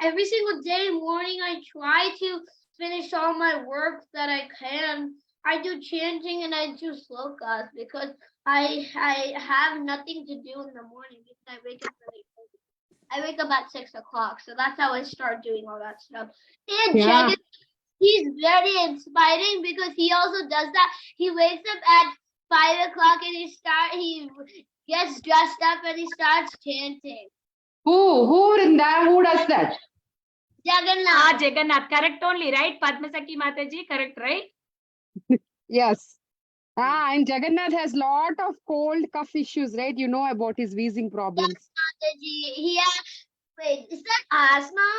every single day morning. I try to finish all my work that I can. I do chanting and I do slokas because I have nothing to do in the morning because I wake up really early. I wake up at 6 o'clock, so that's how I start doing all that stuff. And Jagan, he's very inspiring because he also does that. He wakes up at 5 o'clock and he gets dressed up and he starts chanting. Who Vrinda? Who does that? Jagannath. Jagannath. Correct only, right? Padma Sakhi Mataji, correct, right? Yes. And Jagannath has lot of cold cough issues, right? You know about his wheezing problems. Mataji. He has, wait, is that asthma?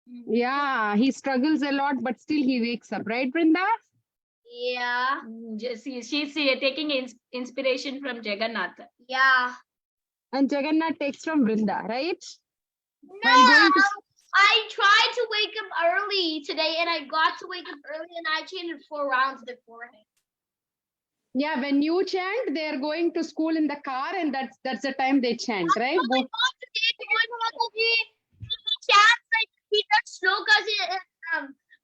Yeah, he struggles a lot, but still he wakes up, right, Vrinda? Yeah. She's taking inspiration from Jagannath. Yeah. And Jagannath takes from Vrinda, right? No, I tried to wake up early today and I got to wake up early and I chanted 4 rounds beforehand. Yeah, when you chant, they are going to school in the car and that's the time they chant, right? Oh my God, today, he chants like he does slokas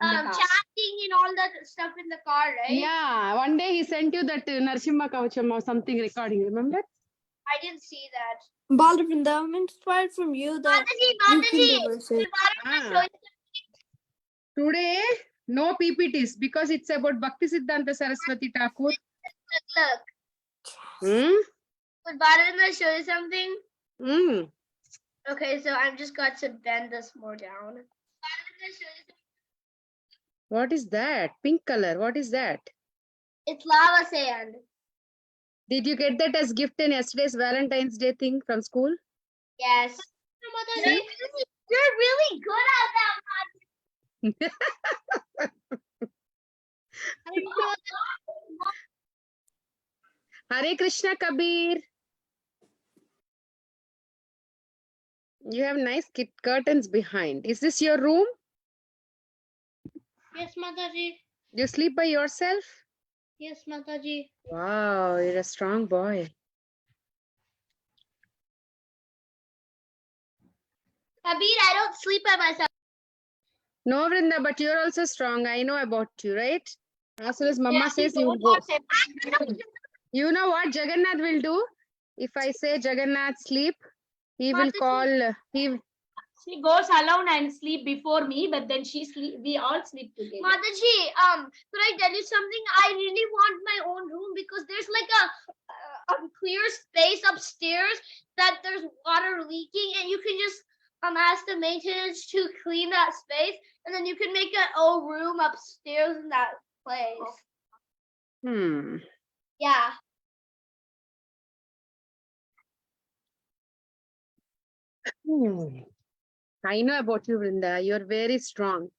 chanting and all that stuff in the car, right? Yeah, one day he sent you that Narsimha Kavacham or something recording, remember? I didn't see that. Balavinda, I'm inspired from you that Mataji. Today, no PPTs because it's about Bhakti Siddhanta Saraswati Thakur. Look. Would Balavinda show you something? Okay, so I've just got to bend this more down. What is that? Pink color. What is that? It's lava sand. Did you get that as gift in yesterday's Valentine's Day thing from school? Yes. You're really good at that, Hare Krishna Kabir. You have nice curtains behind. Is this your room? Yes, Mataji. You sleep by yourself? Yes, Mataji. Wow, you're a strong boy. Kabir, I don't sleep by myself. No, Vrinda, but you're also strong. I know about you, right? As soon as Mama says you will go. You know what Jagannath will do? If I say Jagannath sleep, he will call. She goes alone and sleep before me, but then we all sleep together. Mataji, could I tell you something? I really want my own room because there's like a clear space upstairs that there's water leaking, and you can just ask the maintenance to clean that space, and then you can make an old room upstairs in that place. Yeah. I know about you, Vrinda. You're very strong.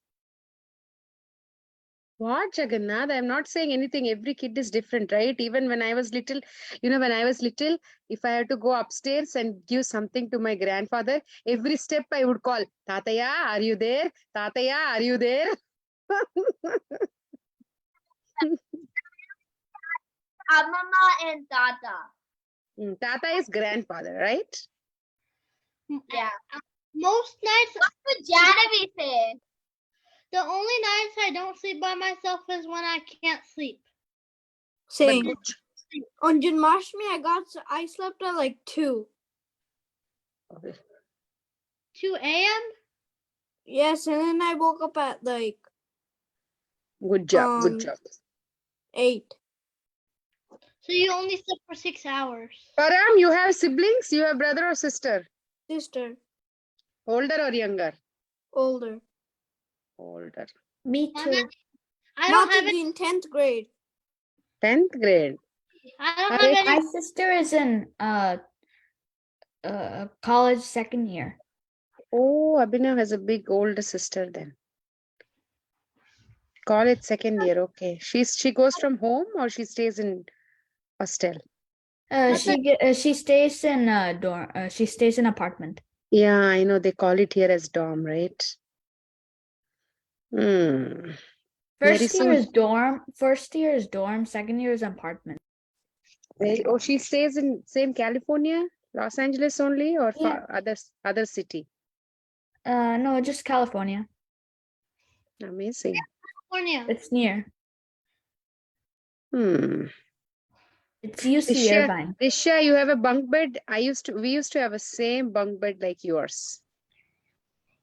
What, Jagannath? I'm not saying anything. Every kid is different, right? Even when I was little, if I had to go upstairs and give something to my grandfather, every step I would call, Tataya, are you there? Tataya, are you there? Mama and Tata. Tata is grandfather, right? Yeah. Most nights, what would Janavi say? The only nights I don't sleep by myself is when I can't sleep. Same. On Janmashtami, I slept at like 2. Okay. 2 a.m.? Yes, and then I woke up at like... Good job, good job. 8. So you only slept for 6 hours. Param, you have siblings? You have brother or sister? Sister. Older or younger? Older. Older. Me too. I don't have in 10th grade. 10th grade. I don't have any. My sister is in college 2nd year. Oh, Abhinav has a big older sister then. College 2nd year, okay. She goes from home or she stays in hostel? She stays in dorm. She stays in apartment. Yeah, I know they call it here as dorm, right? First year is dorm. 2nd year is apartment. Oh, she stays in same California, Los Angeles only, or other city? No, just California. Amazing. California. It's near. It's UC Risha, Irvine. Risha, you have a bunk bed. We used to have a same bunk bed like yours.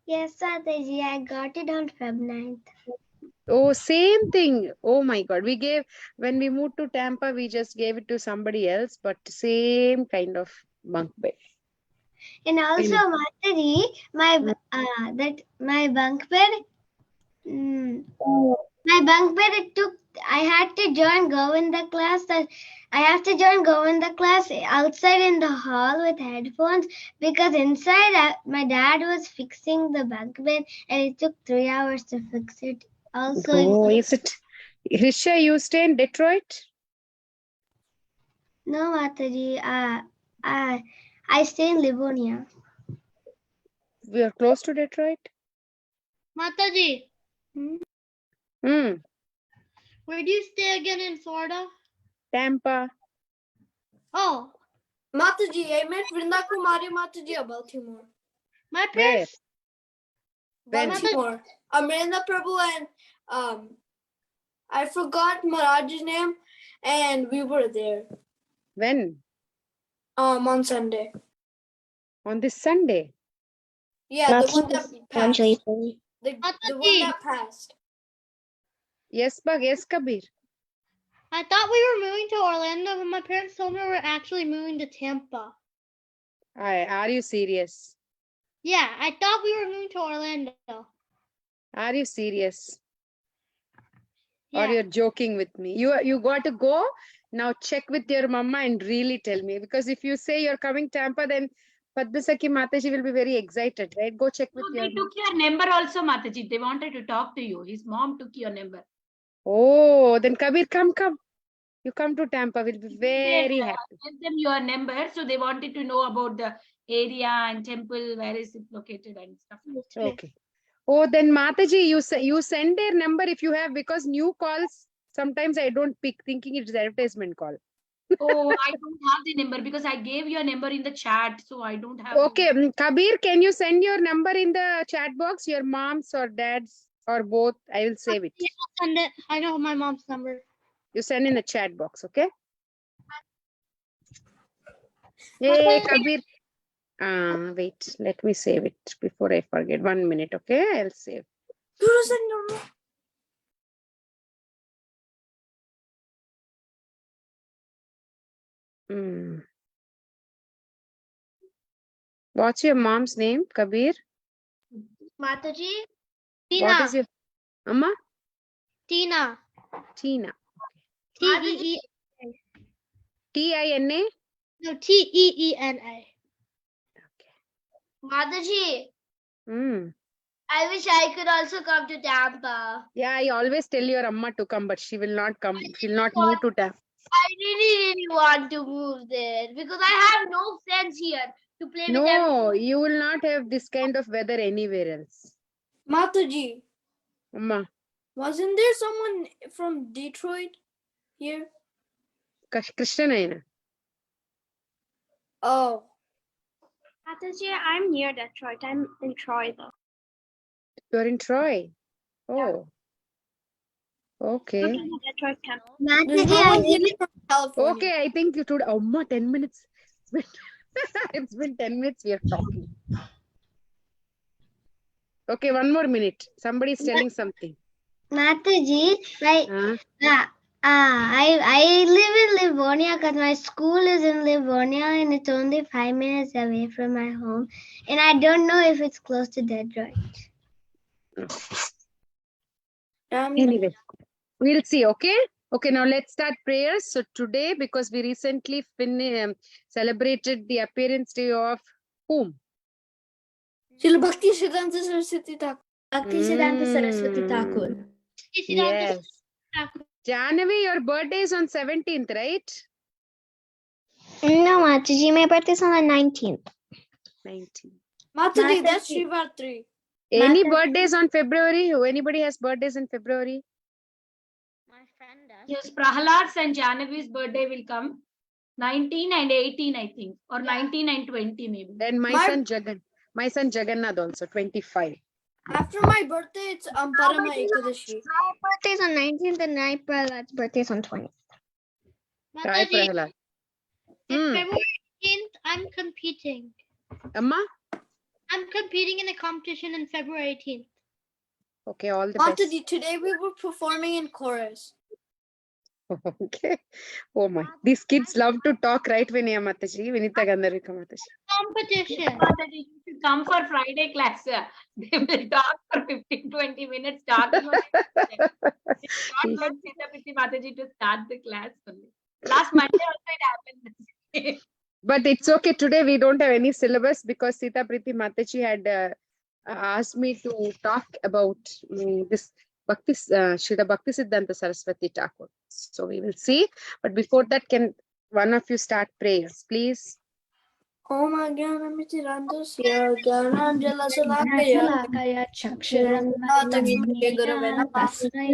Yes, Mataji, I got it on Feb 9th. Oh, same thing. Oh my God. When we moved to Tampa, we just gave it to somebody else, but same kind of bunk bed. And also, Mataji, my bunk bed, I had to join Govinda class. I have to join Govinda class outside in the hall with headphones because inside my dad was fixing the bunk bed and it took 3 hours to fix it. Also, Oh, is it? Risha, you stay in Detroit? no, Mataji, I stay in Livonia. We are close to Detroit. Mataji, where do you stay again in Florida? Tampa. Oh, Mataji, I met Vrinda Kumari Mataji of Baltimore. my Where? parents. When? Baltimore. Amrenda Prabhu and I forgot Mataji's name, and we were there. When? On Sunday. On this Sunday. Yeah, the one that passed. The one that passed. Yes, Bag. Yes, Kabir. I thought we were moving to Orlando, but my parents told me we're actually moving to Tampa. Are you serious? Yeah, I thought we were moving to Orlando. Are you serious? Yeah. Or you're joking with me? You got to go now. Check with your mama and really tell me, because if you say you're coming Tampa, then Padma Sakhi Mataji will be very excited, right? Go check with No, your. they took your number also, Mataji. They wanted to talk to you. His mom took your number. Oh, then Kabir, come. You come to Tampa. We'll be very happy. Give them your number, so they wanted to know about the area and temple, where is it located and stuff like that. Okay. Oh, then Mataji, you send their number if you have, because new calls sometimes I don't pick, thinking it's advertisement call. Oh, I don't have the number because I gave your number in the chat, so I don't have. Okay, Kabir, can you send your number in the chat box? Your mom's or dad's or both? I will save it. Yeah, I'll send it. I know my mom's number. You send in the chat box, okay? Hey, Kabir. Wait, let me save it before I forget. 1 minute, okay? I'll save. What's your mom's name, Kabir? Mataji? What Tina. is your Amma? Tina. Tina. T-E-E. Tina? No, T-E-E-N-A. Okay. Mataji. I wish I could also come to Tampa. Yeah, I always tell your Amma to come, but she will not come. She will not move to Tampa. I really want to move there because I have no friends here to play with them. No, you will not have this kind of weather anywhere else. Mataji, Amma. wasn't there someone from Detroit here? Krishnanaina. Oh. Mataji, I'm near Detroit. I'm in Troy though. You're in Troy. Oh. Okay. Detroit campus. There's no one here from California. Okay, I think you should. Amma, 10 minutes. It's been 10 minutes we are talking. Okay, 1 more minute. Somebody is telling something. Mataji, I live in Livonia because my school is in Livonia and it's only 5 minutes away from my home. And I don't know if it's close to Detroit. Anyway, we'll see, okay? Okay, now let's start prayers. So today, because we recently celebrated the appearance day of whom? Srila Bhakti Siddhanta Saraswati Thakur. Bhakti Siddhanta Saraswati Thakur. Yes. Jahnavi, your birthday is on 17th, right? No, Mataji, my birthday is on the 19th. 19th. Mataji, that's Shivatri. Any birthdays on February? Anybody has birthdays in February? My friend does. Yes, Prahalad's and Jahnavi's birthday will come. 19 and 18, I think. Or 19 and 20 maybe. Then my son Jagan. My son Jagannath also, 25. After my birthday, it's Parama Ekadashi. My birthday's on 19th and my brother's birthday's on 20th. Hi, Mataji, Prahalad. February 18th, I'm competing. Amma? I'm competing in a competition on February 18th. Okay, all the best. Mataji, today we were performing in chorus. Okay. Oh my. These kids love to talk, right, Vinaya Mataji? Vinita Gandharvika Mataji. Competition. Mataji, you should come for Friday class. They will talk for 15-20 minutes talking about it. They did not let Sita Priti Mataji to start the class only. Last Monday also it happened. But it's okay. Today we don't have any syllabus because Sita Priti Mataji had asked me to talk about this Bhakti, Srila Bhakti Siddhanta Saraswati Thakur. So we will see. But before that, can one of you start prayers, please? Om Agyanamiti Randasya Gyananjala Salakaya Salakaya Chakshuram Takshmate Gurave Namah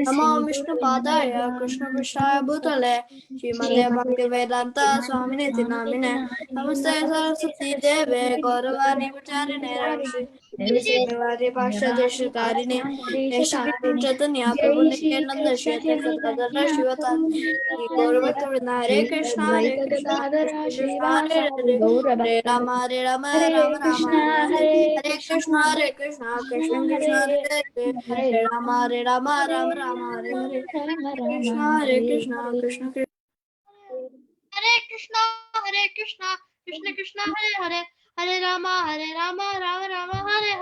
Namo Vishnu Padaya Krishna Prasthaya Bhutale Srimate Bhakti Vedanta Swaminiti Namine Namaste Saraswati Deve Gauravani Vacharine Ramshi Nirvisivadi Pasha Deshatarine Yashakri Chaitanya Prabhu Nityananda Shweta Gadadara Shivata Gauravata Vrinda Hare Krishna Hare Krishna Krishna Hare Hare Hare Rama Rama Rama Hare Krishna Krishna Krishna Hare Hare Rama Rama Rama Hare Hare Krishna Krishna Krishna Hare Krishna, Krishna Krishna, Hare Hare, Hare Rama, Rama Rama, Hare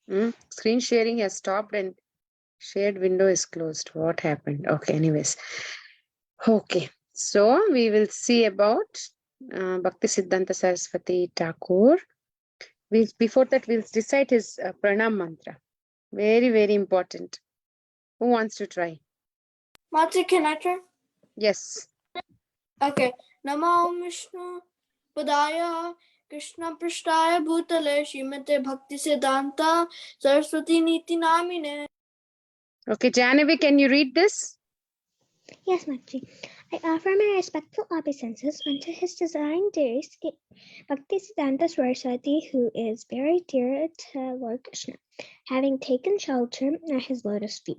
Hare. Screen sharing has stopped and shared window is closed. What happened? Okay, anyways. Okay, so we will see about Bhakti Siddhanta Saraswati Thakur. Before that, we'll recite his pranam mantra. Very, very important. Who wants to try? Mataji, can I try? Yes. Okay. Namo Vishnu Padaya Krishna Prasthaya Bhutale Srimate Bhakti Siddhanta Saraswati Niti Namine. Okay, Janavi, can you read this? Yes, Mataji. I offer my respectful obeisances unto His Divine Deity, Bhakti Siddhanta Saraswati, who is very dear to Lord Krishna, having taken shelter at his lotus feet.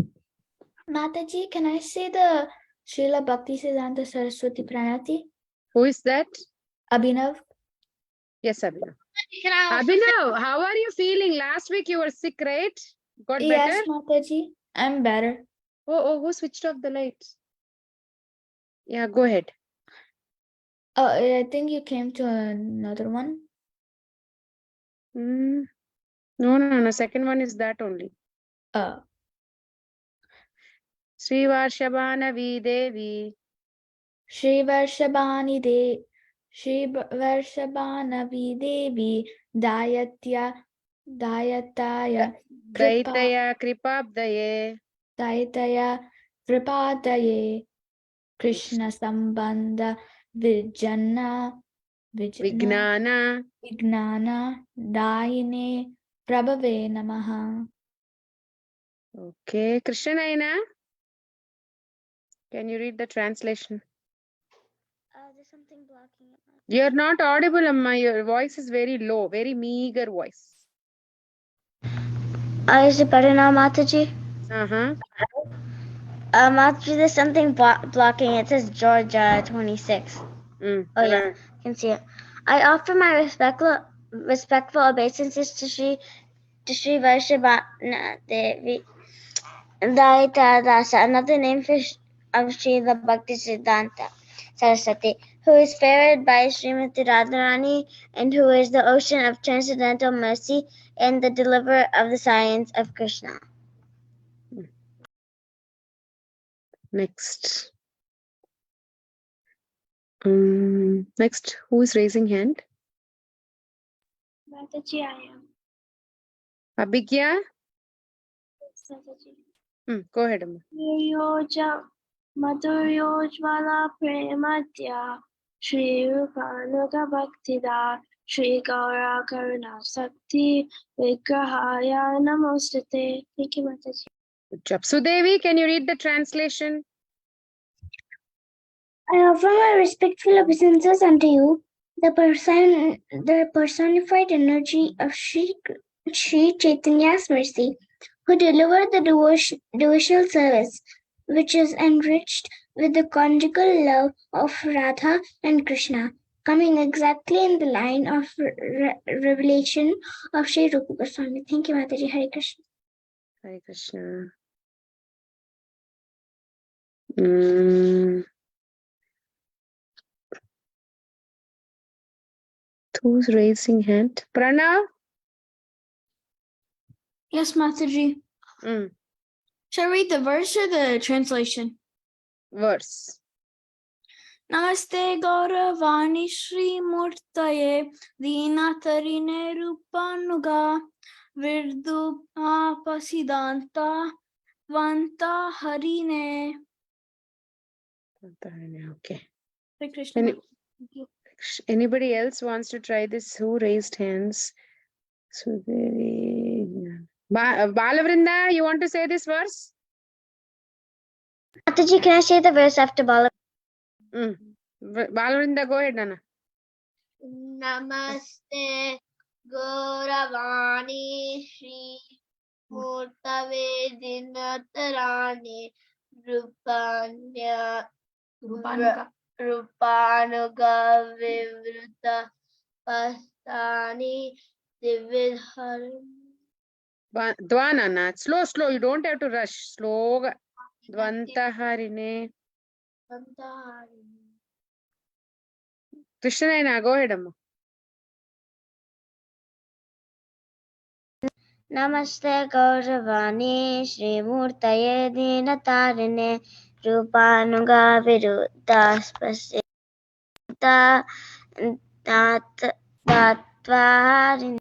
Mataji, can I say the Srila Bhakti Siddhanta Saraswati Pranati? Who is that? Abhinav? Yes, Abhinav. Can I also Abhinav, how are you feeling? Last week you were sick, right? Got better? Yes, Mataji. I'm better. Who switched off the lights? Yeah, go ahead. I think you came to another one. No. Second one is that only. Sri Varshabhanavi Devi. Shri Varshabhanavi Devi Dayataya Daitaya Kripabdaye. Kripadaye Krishna Sambandha Vignana Dayine Prabhave Namaha. Okay, Krishnayana, can you read the translation? There's something blocking it. You're not audible, Amma. Your voice is very low, very meager voice. Is it better now, Mataji? Mataji, there's something blocking it. It says Georgia 26. Oh, yeah, you can see it. I offer my respectful obeisances to Sri Varshabhana Devi Daita Dasa, another name of Srila Bhakti Siddhanta Saraswati, who is favored by Srimati Radharani and who is the ocean of transcendental mercy and the deliverer of the science of Krishna. Next. Next, who is raising hand? Mataji, I am. Abhigya? Go ahead, Amma. Madhuryojvala Premadya Shri Rupanuga Bhaktida Shri Gaura Karuna Sakti Vigrahaya Namostate. Thank you, Mataji. Good job. Sudevi, can you read the translation? I offer my respectful obeisances unto you, the personified energy of Sri Chaitanya's mercy, who delivered the devotional service, which is enriched with the conjugal love of Radha and Krishna, coming exactly in the line of revelation of Sri Rupa Goswami. Thank you, Mataji. Hare Krishna. Hare Krishna. Who's raising hand? Pranav? Yes, Mataji. Shall I read the verse or the translation? Verse. Namaste Gauravani Shri Murtaye Dinatarine Rupanuga Virdupa Siddhanta Vanta Harine. Okay. Hare Krishna. Thank you. Anybody else wants to try this? Who raised hands? Balavrinda, you want to say this verse? Mataji, can I say the verse after Bala? Balavrinda, go ahead, Nana. Namaste Gauravani Shri Murtave Dinatarani Rupanuga Vivruta Pastani Dividhar. Dvanana, slow, you don't have to rush. Slow. Dvantaharine. Krishna, go ahead, Amma. Namaste Gauravani Shri Murtaye Dinatarine Rupanuga Viruddhaspasita Tattvaharine.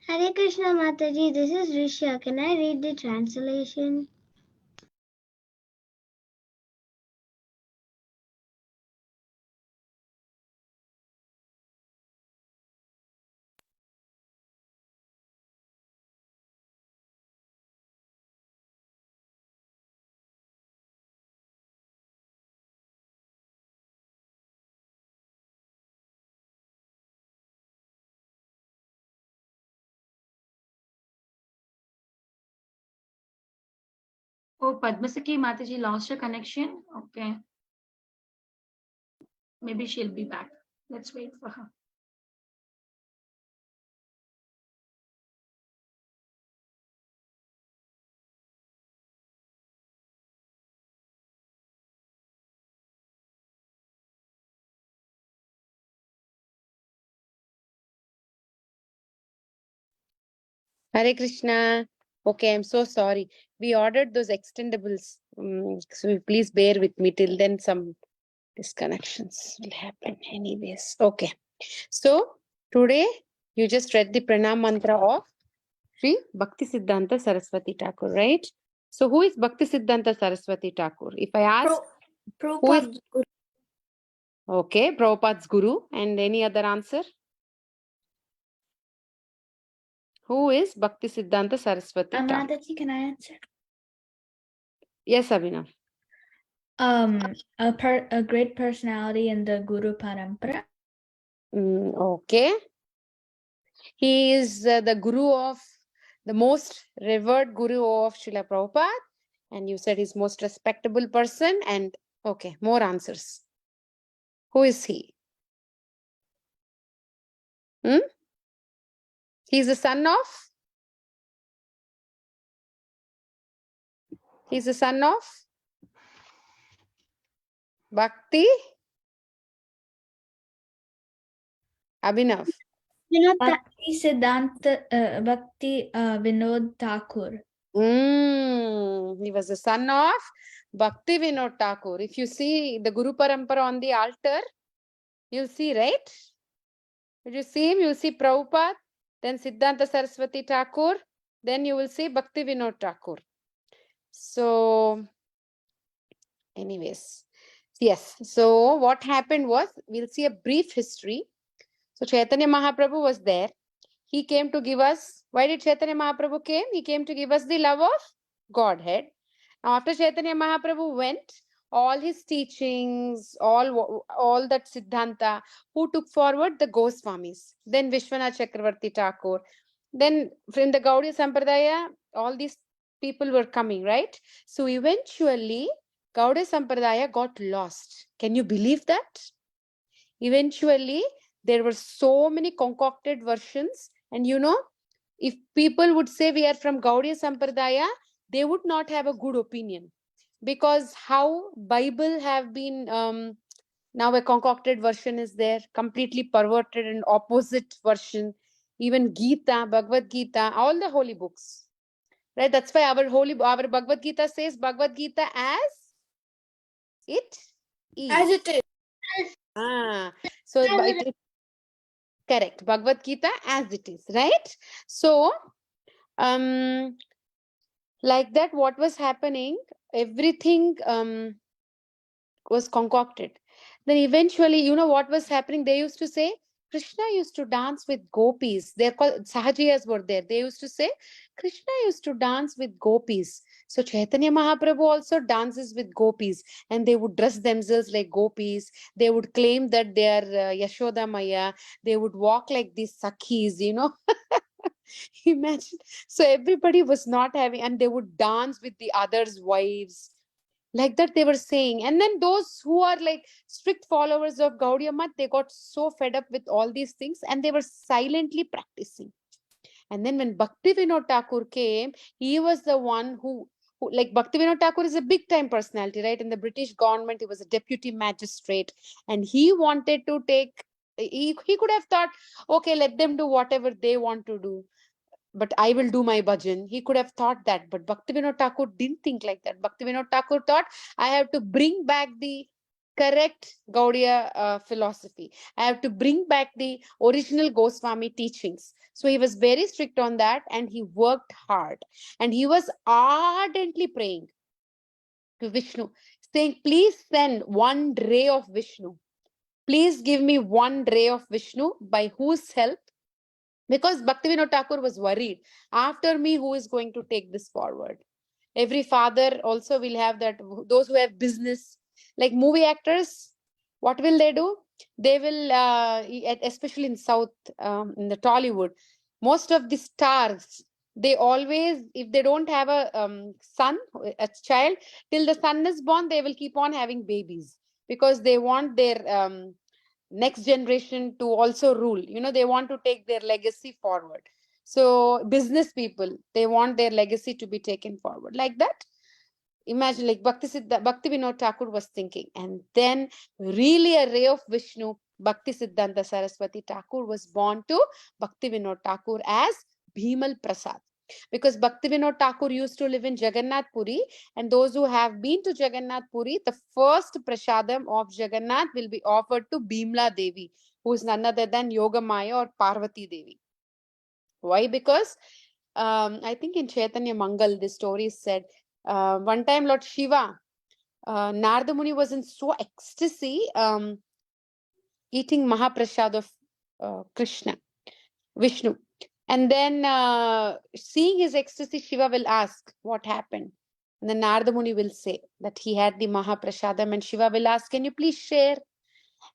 Hare Krishna Mataji, this is Risha. Can I read the translation? Oh, Padmasakhi Mataji lost her connection. Okay. Maybe she'll be back. Let's wait for her. Hare Krishna. Okay, I'm so sorry. We ordered those extendables. So please bear with me till then. Some disconnections will happen anyways. Okay. So today you just read the pranam mantra of Sri Bhakti Siddhanta Saraswati Thakur, right? So who is Bhakti Siddhanta Saraswati Thakur? If I ask, who is... Okay, Prabhupada's Guru. And any other answer? Who is Bhakti Siddhanta Saraswati Thakur? Mataji, can I answer? Yes, Abhinav. A great personality in the Guru Parampara. Okay. He is the Guru of, the most revered Guru of Srila Prabhupada. And you said he's most respectable person. And okay, more answers. Who is he? He's the son of? He's the son of Bhakti? Abhinav. Bhakti Siddhanta, Bhakti Vinod Thakur. He was the son of Bhakti Vinod Thakur. If you see the Guru Parampara on the altar, you'll see, right? If you see him, you'll see Prabhupada, then Siddhanta Saraswati Thakur, then you will see Bhakti Vinod Thakur. So, anyways, yes. So, what happened was, we'll see a brief history. So, Chaitanya Mahaprabhu was there. He came to give us, why did Chaitanya Mahaprabhu came? He came to give us the love of Godhead. Now, after Chaitanya Mahaprabhu went, all his teachings, all that Siddhanta, who took forward? The Goswamis. Then Vishwanath Chakravarti Thakur. Then from the Gaudiya Sampradaya, all these people were coming, right? So eventually, Gaudiya Sampradaya got lost. Can you believe that? Eventually, there were so many concocted versions. And if people would say we are from Gaudiya Sampradaya, they would not have a good opinion. Because how Bible have been, now a concocted version is there, completely perverted and opposite version. Even Gita, Bhagavad Gita, all the holy books. Right? That's why our Bhagavad Gita says Bhagavad Gita as it is. As it is. So it is correct. Bhagavad Gita as it is, right? So, like that, what was happening? Everything was concocted. Then eventually, what was happening? They used to say, Krishna used to dance with gopis. They're called Sahajiyas were there. They used to say, Krishna used to dance with gopis. So Chaitanya Mahaprabhu also dances with gopis, and they would dress themselves like gopis. They would claim that they are Yashoda Maya. They would walk like these Sakhis, Imagine. So everybody was not having, and they would dance with the others' wives. Like that they were saying. And then those who are like strict followers of Gaudiya Math, they got so fed up with all these things and they were silently practicing. And then when Bhakti Vinod Thakur came, he was the one who like Bhakti Vinod Thakur is a big time personality, right? In the British government, he was a deputy magistrate, and he wanted to take, he could have thought, okay, let them do whatever they want to do, but I will do my bhajan. He could have thought that, but Bhakti Vinod Thakur didn't think like that. Bhakti Vinod Thakur thought, I have to bring back the correct Gaudiya philosophy. I have to bring back the original Goswami teachings. So he was very strict on that, and he worked hard. And he was ardently praying to Vishnu, saying, please send one ray of Vishnu. Please give me one ray of Vishnu, by whose help. Because Bhakti Vinod Thakur was worried, after me, who is going to take this forward? Every father also will have that, those who have business, like movie actors, what will they do? They will, especially in South, in the Tollywood, most of the stars, they always, if they don't have a son, a child, till the son is born, they will keep on having babies because they want their next generation to also rule. They want to take their legacy forward. So business people, they want their legacy to be taken forward like that. Imagine, like Bhakti Vinod Thakur was thinking, and then really a ray of Vishnu, Bhakti Siddhanta Saraswati Thakur was born to Bhakti Vinod Thakur as Bhimal Prasad. Because Bhakti Vinod Thakur used to live in Jagannath Puri, and those who have been to Jagannath Puri, the first prasadam of Jagannath will be offered to Bhimla Devi, who is none other than Yogamaya or Parvati Devi. Why? Because I think in Chaitanya Mangal, this story is said, one time Lord Shiva, Narada Muni was in so ecstasy, eating Mahaprasad of Vishnu. And then seeing his ecstasy, Shiva will ask, what happened? And then Narada Muni will say that he had the Mahaprasadam, and Shiva will ask, can you please share?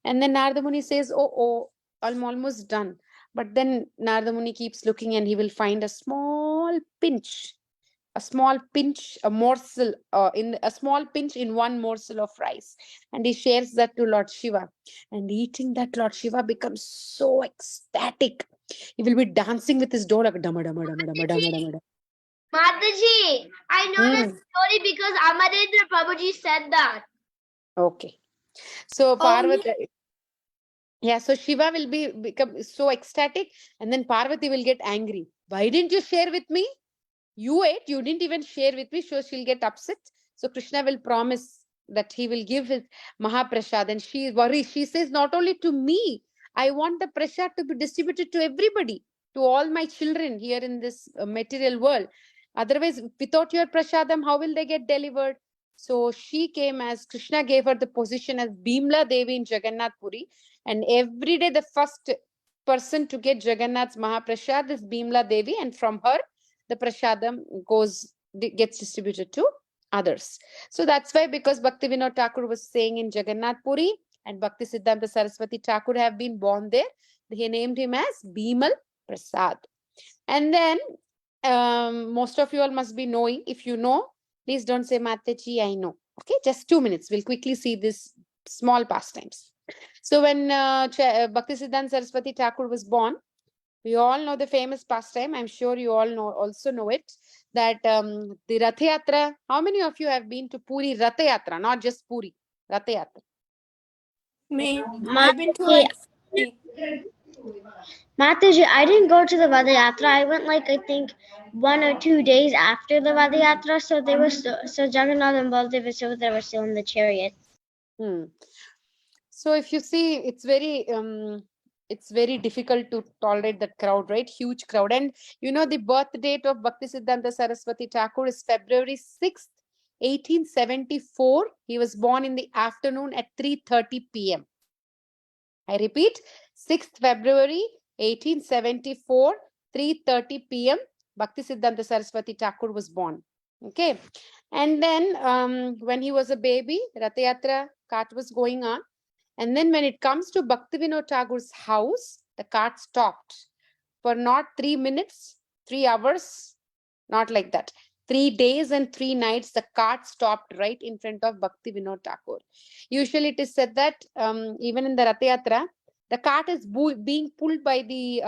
And then Narada Muni says, oh, I'm almost done. But then Narada Muni keeps looking and he will find a small pinch, a morsel, a small pinch in one morsel of rice. And he shares that to Lord Shiva. And eating that, Lord Shiva becomes so ecstatic. He will be dancing with his dholak. Mataji, I know the story because Amarendra Prabhuji said that. Okay. So Parvati, yeah, so Shiva will become so ecstatic, and then Parvati will get angry. Why didn't you share with me? You ate, you didn't even share with me, so she'll get upset. So Krishna will promise that he will give his Mahaprasad, and she worries. She says, not only to me, I want the prasad to be distributed to everybody, to all my children here in this material world. Otherwise, without your prasadam, how will they get delivered? So she came, as Krishna gave her the position as Bhimla Devi in Jagannath Puri, and every day the first person to get Jagannath's Mahaprasad is Bhimla Devi, and from her the prasadam gets distributed to others. So that's why, because Bhaktivinoda Thakur was staying in Jagannath Puri and Bhakti Siddhanta Saraswati Thakur have been born there, he named him as Bimal Prasad. And then most of you all must be knowing. If you know, please don't say Mataji, I know. Okay, just 2 minutes. We'll quickly see this small pastimes. So when Bhakti Siddhanta Saraswati Thakur was born, we all know the famous pastime. I'm sure you all also know it. That the Rath Yatra. How many of you have been to Puri Rath Yatra? Not just Puri, Rath Yatra. Me, I've been to like Mataji, I didn't go to the Vada Yatra. I went like I think 1 or 2 days after the Vada Yatra. So they were so Jagannath and Baldev and Subhadra were still in the chariot. So if you see, it's very difficult to tolerate that crowd, right? Huge crowd. And you know, the birth date of Bhakti Siddhanta Saraswati Thakur is February 6th, 1874. He was born in the afternoon at 3:30 p.m. I repeat, 6th February 1874, 3:30 p.m. Bhakti Siddhanta Saraswati Thakur was born. Okay. And then when he was a baby, Rath Yatra cart was going on. And then when it comes to Bhaktivinoda Thakur's house, the cart stopped for not 3 minutes, 3 hours, not like that. 3 days and 3 nights, the cart stopped right in front of Bhaktivinoda Thakur. Usually it is said that even in the Rath Yatra, the cart is being pulled by the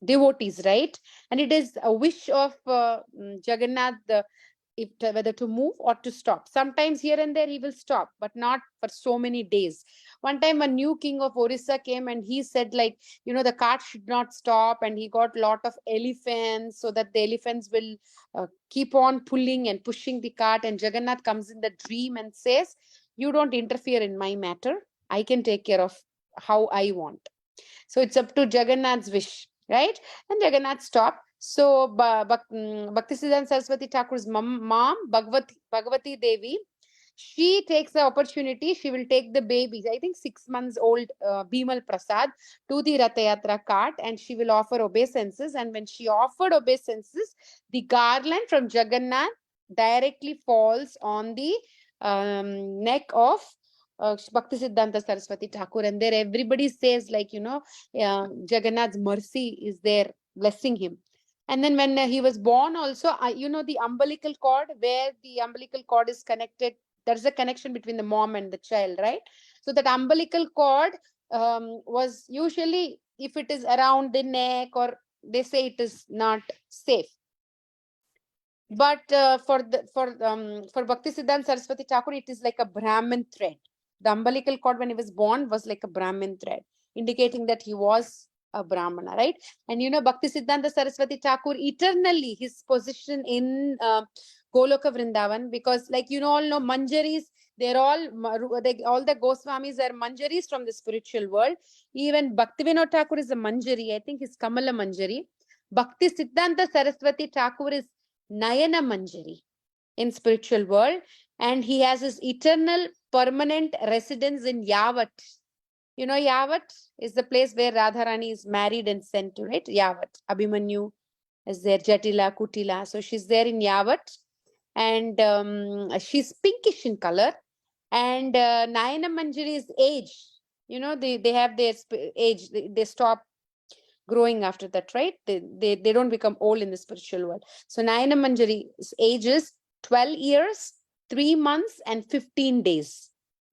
devotees, right? And it is a wish of Jagannath, whether to move or to stop. Sometimes here and there he will stop, but not for so many days. One time a new king of Orissa came and he said, like, you know, the cart should not stop, and he got a lot of elephants so that the elephants will keep on pulling and pushing the cart. And Jagannath comes in the dream and says, you don't interfere in my matter. I can take care of how I want. So it's up to Jagannath's wish, right? And Jagannath stopped. So Bhakti Siddhanta Saraswati Thakur's mom, Bhagavati Devi, she takes the opportunity. She will take the baby, I think 6 months old Bimal Prasad, to the Rath Yatra cart, and she will offer obeisances. And when she offered obeisances, the garland from Jagannath directly falls on the neck of Bhakti Siddhanta Saraswati Thakur. And there everybody says, like, you know, Jagannath's mercy is there blessing him. And then when he was born also, you know, the umbilical cord, where the umbilical cord is connected, there's a connection between the mom and the child, right? So that umbilical cord was usually, if it is around the neck, or they say it is not safe. But for Bhakti Siddhanta Saraswati Thakur, it is like a Brahmin thread. The umbilical cord when he was born was like a Brahmin thread, indicating that he was a Brahmana, right? And you know, Bhakti Siddhanta Saraswati Thakur, eternally his position in Goloka Vrindavan, because like you know, all know Manjaris, they're all the Goswamis are Manjaris from the spiritual world. Even Bhaktivinoda Thakur is a Manjari. I think he's Kamala Manjari. Bhakti Siddhanta Saraswati Thakur is Nayana Manjari in spiritual world, and he has his eternal permanent residence in Yavat. You know, Yavat is the place where Radharani is married and sent to, right? Yavat. Abhimanyu is there, Jatila, Kutila. So she's there in Yavat, and she's pinkish in color. And Nayana Manjari is age. You know, they have their age. They stop growing after that, right? They don't become old in the spiritual world. So Nayana Manjari's age is 12 years, 3 months, and 15 days.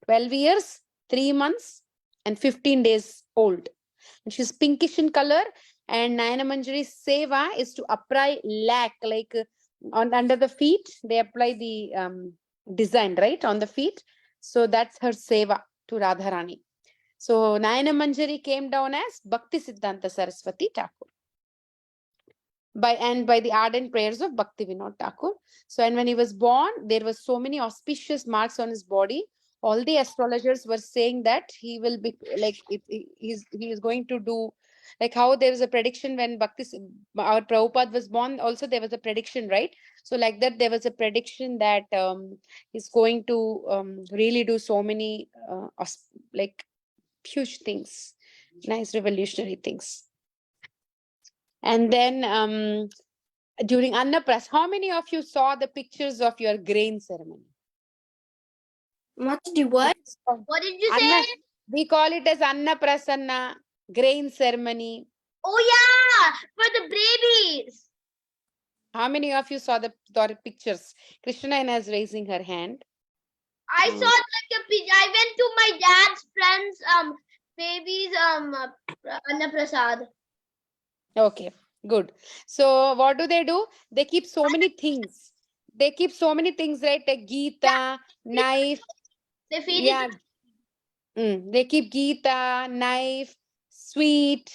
12 years, 3 months, and 15 days old. And she's pinkish in color. And Nayana Manjari's seva is to apply lac, like under the feet. They apply the design, right, on the feet. So that's her seva to Radharani. So Nayana Manjari came down as Bhakti Siddhanta Saraswati Thakur by the ardent prayers of Bhaktivinoda Thakur. So, and when he was born, there was so many auspicious marks on his body. All the astrologers were saying that he will be like he is going to do, like how there was a prediction when our Prabhupada was born. Also, there was a prediction, right? So, like that, there was a prediction that he's going to really do so many like huge things, nice revolutionary things. And then During Annapras, how many of you saw the pictures of your grain ceremony? Mataji, what? What did you say? We call it as Annaprasanna, grain ceremony. Oh yeah, for the babies. How many of you saw the pictures? Krishna is raising her hand. I saw like a picture. I went to my dad's friends' babies Annaprasad. Okay, good. So what do? They keep so many things. They keep so many things, right? Like Gita, knife. They feed Yeah. They keep Gita, knife, sweet,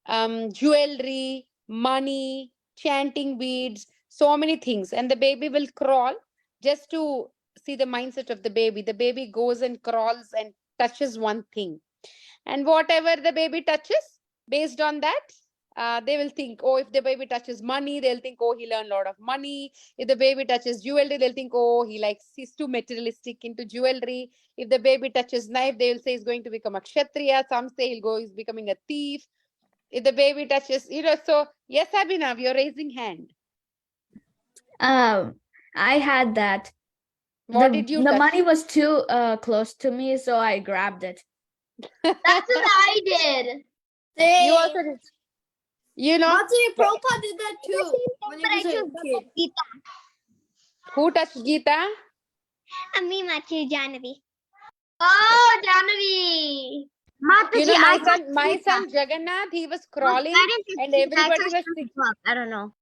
jewelry, money, chanting beads, so many things. And the baby will crawl just to see the mindset of the baby. The baby goes and crawls and touches one thing. And whatever the baby touches, based on that, they will think, oh, if the baby touches money, they'll think, oh, he learned a lot of money. If the baby touches jewelry, they'll think, oh, he's too materialistic into jewelry. If the baby touches knife, they will say he's going to become a kshatriya. Some say he's becoming a thief. If the baby touches, so yes, Abhinav, you're raising hand. I had that. What did you The touch? money was too close to me, so I grabbed it. That's what I did. You also did. Mataji, Prabhupada did that too when he was a kid. Who touched Gita? Me, Mataji, Janavi. Oh, Janavi. My son Jagannath, he was crawling and everybody was sick. I don't know.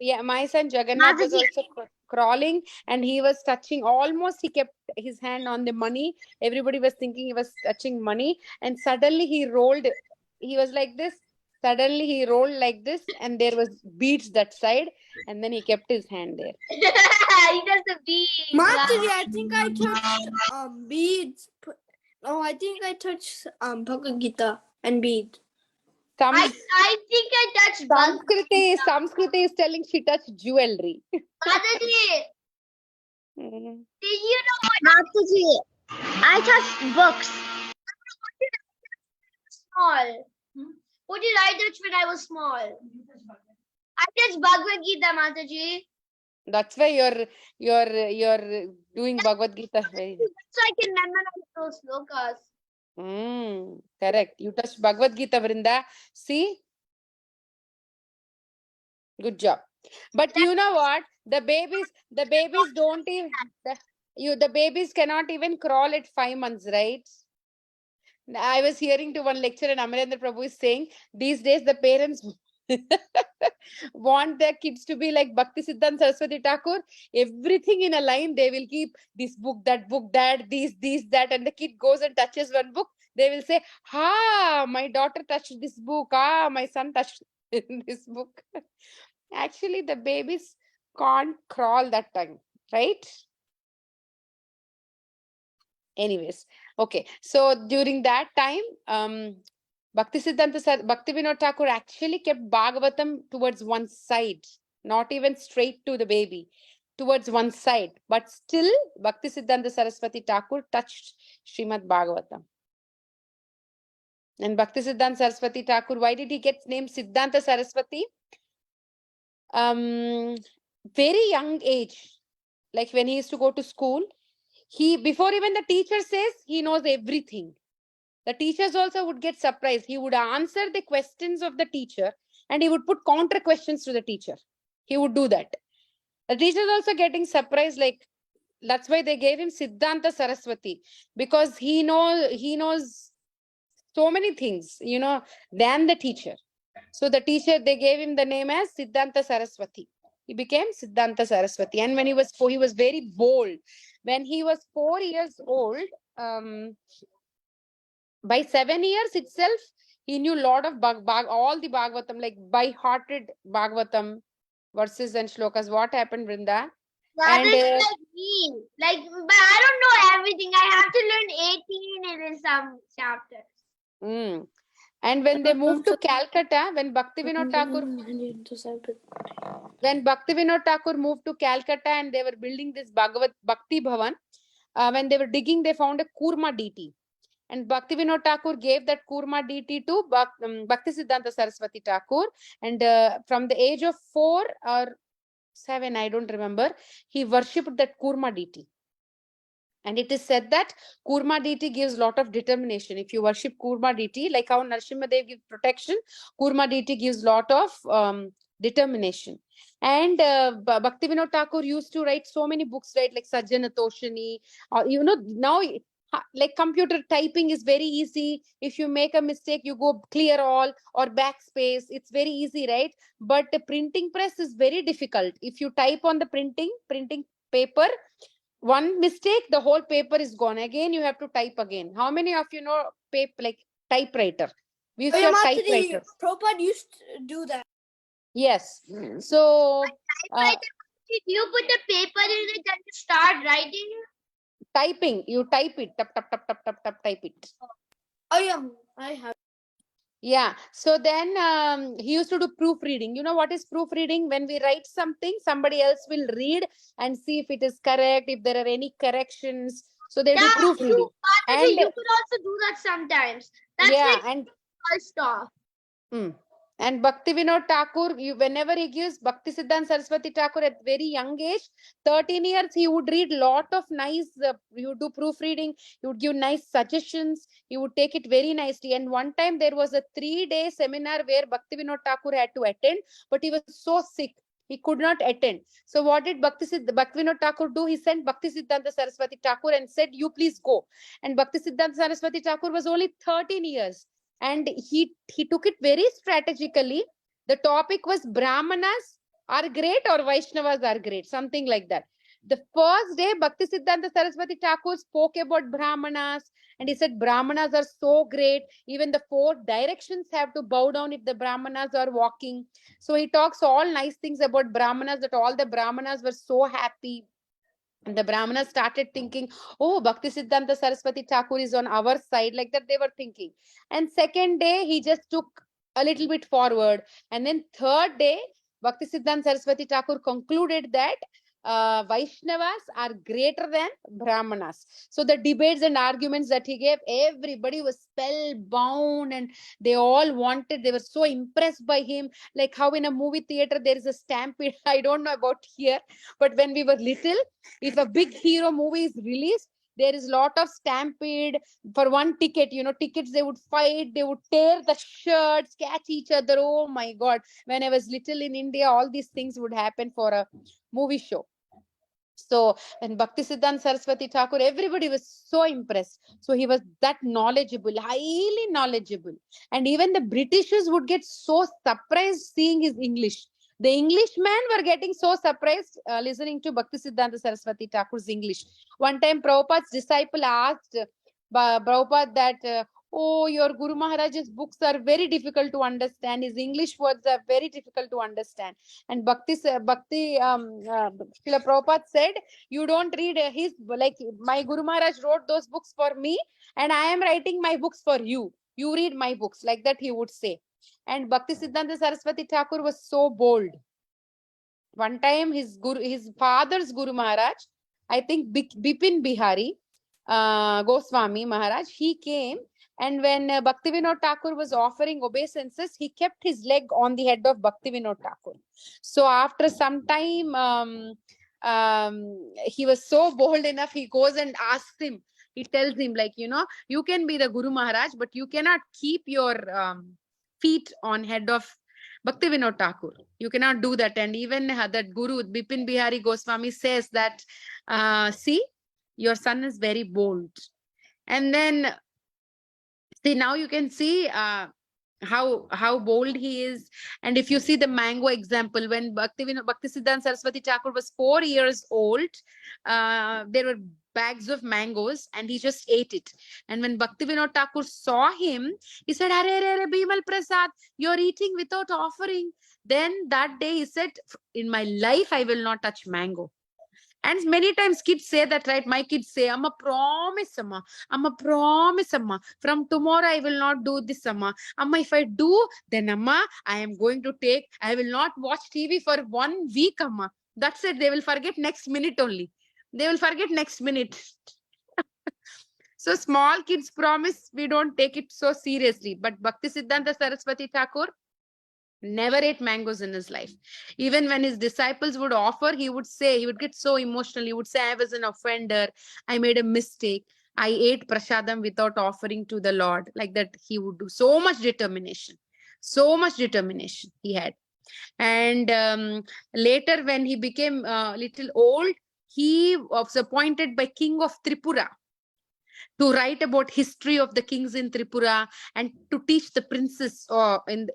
Yeah, my son Jagannath was also crawling and he was touching, almost he kept his hand on the money. Everybody was thinking he was touching money, and suddenly he rolled. He was like this. Suddenly he rolled like this, and there was beads that side, and then he kept his hand there. He does the beads. Mataji, I think I touched beads. No, I think I touched Bhagavad Gita and beads. I think I touched Samskriti is telling she touched jewelry. Mataji, Mm. do you know what? Mataji, I touched books. Small. What did I touch when I was small? I touched Bhagavad Gita, Mataji. That's why you're doing Bhagavad Gita. So I can memorize those slokas. Correct. You touched Bhagavad Gita, Vrinda. See? Good job. But you know what? The babies don't even, the babies cannot even crawl at 5 months, right? I was hearing to one lecture and Amarendra Prabhu is saying, these days the parents want their kids to be like Bhakti Siddhanta Saraswati Thakur. Everything in a line, they will keep this book, that, this, that, and the kid goes and touches one book. They will say, my daughter touched this book. My son touched this book. Actually, the babies can't crawl that time, right? Anyways, okay. So during that time, Bhakti Vinod Thakur actually kept Bhagavatam towards one side, not even straight to the baby, towards one side. But still, Bhakti Siddhanta Saraswati Thakur touched Srimad Bhagavatam. And Bhakti Siddhanta Saraswati Thakur, why did he get named Siddhanta Saraswati? Very young age, like when he used to go to school, before even the teacher says, he knows everything. The teachers also would get surprised. He would answer the questions of the teacher and he would put counter questions to the teacher. He would do that. The teachers also getting surprised, like that's why they gave him Siddhanta Saraswati, because he knows so many things, than the teacher. So the teacher, they gave him the name as Siddhanta Saraswati. He became Siddhanta Saraswati. And when he was very bold. When he was 4 years old, by 7 years itself, he knew a lot of all the Bhagavatam, like by-hearted Bhagavatam verses and shlokas. What happened, Vrinda? That is like me. But I don't know everything. I have to learn 18 in some chapters. And when they moved to Calcutta, when Bhakti Vinod Thakur moved to Calcutta and they were building this Bhakti Bhavan, when they were digging, they found a Kurma deity. And Bhakti Vinod Thakur gave that Kurma deity to Bhakti Siddhanta Saraswati Thakur. And from the age of 4 or 7, I don't remember, he worshipped that Kurma deity. And it is said that Kurma deity gives lot of determination. If you worship Kurma deity, like how Narasimhadev gives protection, Kurma deity gives lot of determination. And Bhaktivinoda Thakur used to write so many books, right? Like Sajjana Toshani. Now like computer typing is very easy. If you make a mistake, you go clear all or backspace. It's very easy, right? But the printing press is very difficult. If you type on the printing paper, one mistake, the whole paper is gone. Again, you have to type again. How many of you know like typewriter? We used to have typewriter. Prabhupada used to do that. Yes. So Did you put the paper in it and start writing? Typing, you type it, tap, tap, tap, tap, tap, tap, type it. Oh yeah, I have. Yeah. So then he used to do proofreading. You know what is proofreading? When we write something, somebody else will read and see if it is correct, if there are any corrections. So they do proofreading. True. And you could also do that sometimes. That's like and stuff. And Bhaktivinoda Thakur, whenever he gives Bhakti Siddhanta Saraswati Thakur at very young age, 13 years, he would read lot of nice, he would do proofreading, he would give nice suggestions, he would take it very nicely. And one time there was a 3-day seminar where Bhaktivinoda Thakur had to attend, but he was so sick, he could not attend. So what did Bhaktivinoda Thakur do? He sent Bhakti Siddhanta Saraswati Thakur and said, you please go. And Bhakti Siddhanta Saraswati Thakur was only 13 years. And he took it very strategically. The topic was Brahmanas are great or Vaishnavas are great, something like that. The first day, Bhakti Siddhanta Saraswati Thakur spoke about Brahmanas, and he said Brahmanas are so great. Even the 4 directions have to bow down if the Brahmanas are walking. So he talks all nice things about Brahmanas, that all the Brahmanas were so happy. And the Brahmanas started thinking, oh, Bhakti Siddhanta Saraswati Thakur is on our side. Like that they were thinking. And second day, he just took a little bit forward. And then third day, Bhakti Siddhanta Saraswati Thakur concluded that Vaishnavas are greater than Brahmanas. So the debates and arguments that he gave, everybody was spellbound and they all wanted, they were so impressed by him. Like how in a movie theater, there is a stampede. I don't know about here, but when we were little, if a big hero movie is released, there is a lot of stampede for one ticket. Tickets, they would fight, they would tear the shirts, catch each other. Oh my God. When I was little in India, all these things would happen for a movie show. So when Bhakti Siddhanta Saraswati Thakur, everybody was so impressed. So he was that knowledgeable, highly knowledgeable. And even the Britishers would get so surprised seeing his English. The Englishmen were getting so surprised listening to Bhakti Siddhanta Saraswati Thakur's English. One time Prabhupada's disciple asked Prabhupada that, oh, your Guru Maharaj's books are very difficult to understand. His English words are very difficult to understand. And Srila Prabhupada said, you don't read his, like my Guru Maharaj wrote those books for me and I am writing my books for you. You read my books. Like that he would say. And Bhakti Siddhanta Saraswati Thakur was so bold. One time his father's Guru Maharaj, I think Bipin Bihari Goswami Maharaj, he came, and when Bhaktivinoda Thakur was offering obeisances, he kept his leg on the head of Bhaktivinoda Thakur. So after some time, he was so bold enough, he goes and asks him, he tells him, like, you can be the Guru Maharaj, but you cannot keep your feet on head of Bhaktivinoda Thakur. You cannot do that. And even that Guru, Bipin Bihari Goswami, says that, see, your son is very bold. And then, see, now you can see how bold he is. And if you see the mango example, when Bhakti Siddhanta Saraswati Thakur was 4 years old, there were bags of mangoes and he just ate it. And when Bhaktivinoda Thakur saw him, he said, Are Bimal Prasad, you're eating without offering. Then that day he said, in my life, I will not touch mango. And many times kids say that, right? My kids say, I'm a promise, Amma. I'm a promise, Amma. From tomorrow, I will not do this, Amma. Amma, if I do, then Amma, I will not watch TV for 1 week, Amma. That's it. They will forget next minute only. They will forget next minute. So small kids promise, we don't take it so seriously. But Bhakti Siddhanta Saraswati Thakur, Never ate mangoes in his life. Even when his disciples would offer, he would say, he would get so emotional. He would say, I was an offender. I made a mistake. I ate prasadam without offering to the Lord. Like that, he would do. So much determination. So much determination he had. And later, when he became little old, he was appointed by King of Tripura to write about history of the kings in Tripura and to teach the princes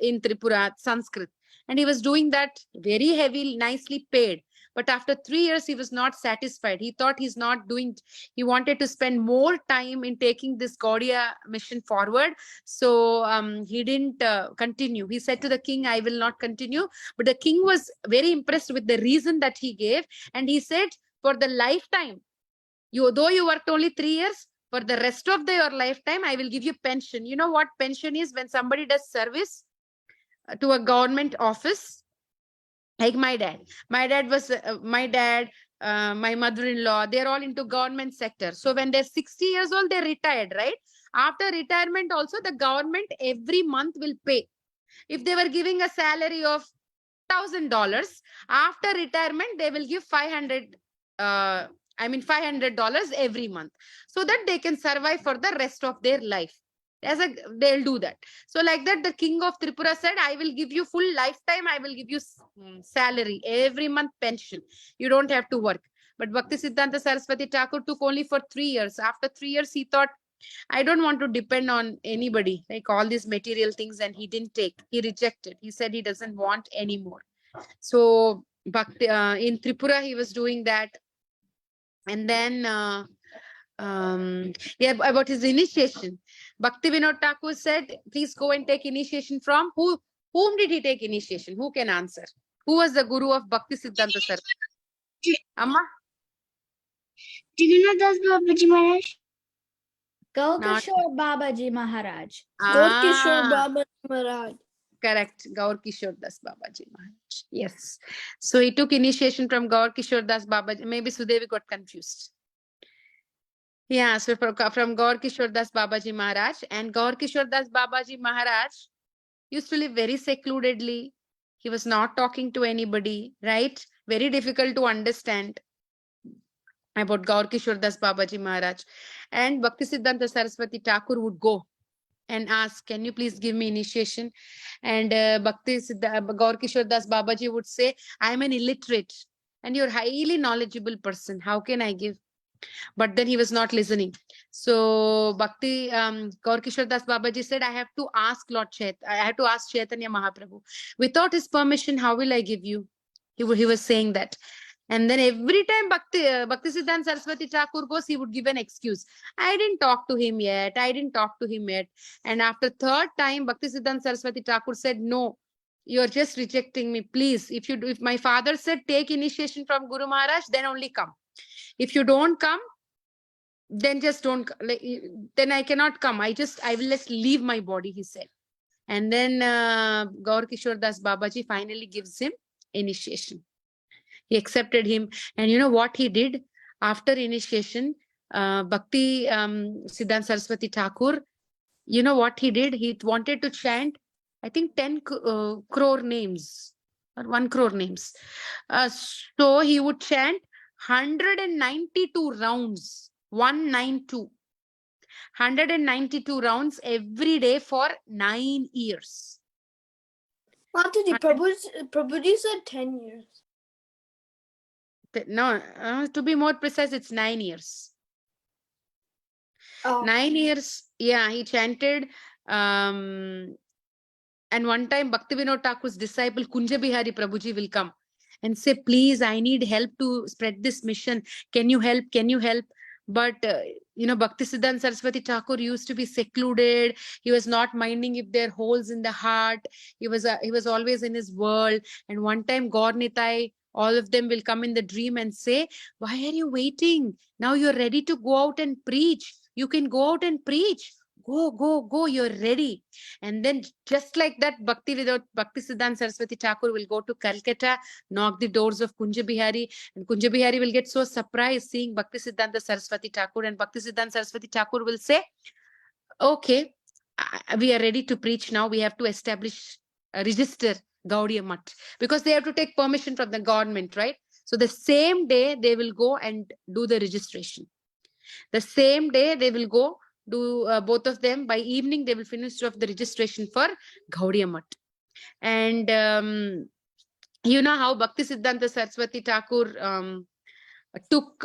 in Tripura Sanskrit. And he was doing that very heavy, nicely paid. But after 3 years, he was not satisfied. He thought he's not doing, he wanted to spend more time in taking this Gaudiya mission forward. So he didn't continue. He said to the king, I will not continue. But the king was very impressed with the reason that he gave. And he said, for the lifetime, though you worked only 3 years, for the rest of your lifetime, I will give you pension. You know what pension is? When somebody does service to a government office, like my dad. My dad was, my mother-in-law, they're all into government sector. So when they're 60 years old, they're retired, right? After retirement also, the government every month will pay. If they were giving a salary of $1,000, after retirement, they will give $500 every month, so that they can survive for the rest of their life. They'll do that. So like that, the king of Tripura said, I will give you full lifetime. I will give you salary every month, pension. You don't have to work. But Bhakti Siddhanta Saraswati Thakur took only for 3 years. After 3 years, he thought, I don't want to depend on anybody, like all these material things, and he didn't take. He rejected. He said he doesn't want anymore. So Bhakti, in Tripura, he was doing that. And then, about his initiation, Bhakti Vinod Thakur said, please go and take initiation from who? Whom did he take initiation? Who can answer? Who was the guru of Bhakti Siddhanta Saraswati? Amma? Jagannatha Babaji Maharaj. Gaukishore Babaji Maharaj. Gaurkishore Babaji Maharaj. Correct. Gaur Kishore Das Babaji Maharaj. Yes. So he took initiation from Gaur Kishore Das Babaji. Maybe Sudevi got confused. Yeah, so from Gaur Kishore Das Babaji Maharaj. And Gaur Kishore Das Babaji Maharaj used to live very secludedly. He was not talking to anybody, right? Very difficult to understand about Gaur Kishore Das Babaji Maharaj. And Bhakti Siddhanta Saraswati Thakur would go and ask, can you please give me initiation? And Gaur Kishore Das Babaji would say, I am an illiterate and you're a highly knowledgeable person. How can I give? But then he was not listening. So Gaur Kishore Das Babaji said, I have to ask Lord Chaitanya. I have to ask Chaitanya Mahaprabhu. Without his permission, how will I give you? He was saying that. And then every time Bhakti Siddhanta Saraswati Thakur goes, he would give an excuse. I didn't talk to him yet. I didn't talk to him yet. And after third time, Bhakti Siddhanta Saraswati Thakur said, no, you're just rejecting me. Please, if my father said, take initiation from Guru Maharaj, then only come. If you don't come, then just don't, then I cannot come. I will just leave my body, he said. And then Gaur Kishore Das Babaji finally gives him initiation. He accepted him. And you know what he did? After initiation, Bhakti Siddhanta Saraswati Thakur, you know what he did? He wanted to chant, I think 10 crore names or 1 crore names. So he would chant 192 rounds, 192. 192 rounds every day for 9 years. Mataji, Prabhuji said 10 years. No, to be more precise, it's 9 years. Oh. 9 years, yeah, he chanted. And one time, Bhakti Vinod Thakur's disciple, Kunja Bihari Prabhuji, will come and say, please, I need help to spread this mission. Can you help? Can you help? But, Bhakti Siddhanta Saraswati Thakur used to be secluded. He was not minding if there are holes in the heart. He was always in his world. And one time, Gaur Nitai, all of them will come in the dream and say, why are you waiting? Now you're ready to go out and preach. You can go out and preach. Go, you're ready. And then just like that, Bhakti Siddhanta Saraswati Thakur will go to Calcutta, knock the doors of Kunja Bihari, and Kunja Bihari will get so surprised seeing Bhakti Siddhanta Saraswati Thakur, and Bhakti Siddhanta Saraswati Thakur will say, okay, we are ready to preach now. We have to establish, register Gaudiya Mutt, because they have to take permission from the government, right? So the same day they will go and do the registration. The same day they will go do both of them. By evening they will finish off the registration for Gaudiya Mutt. And you know how Bhakti Siddhanta Saraswati Thakur took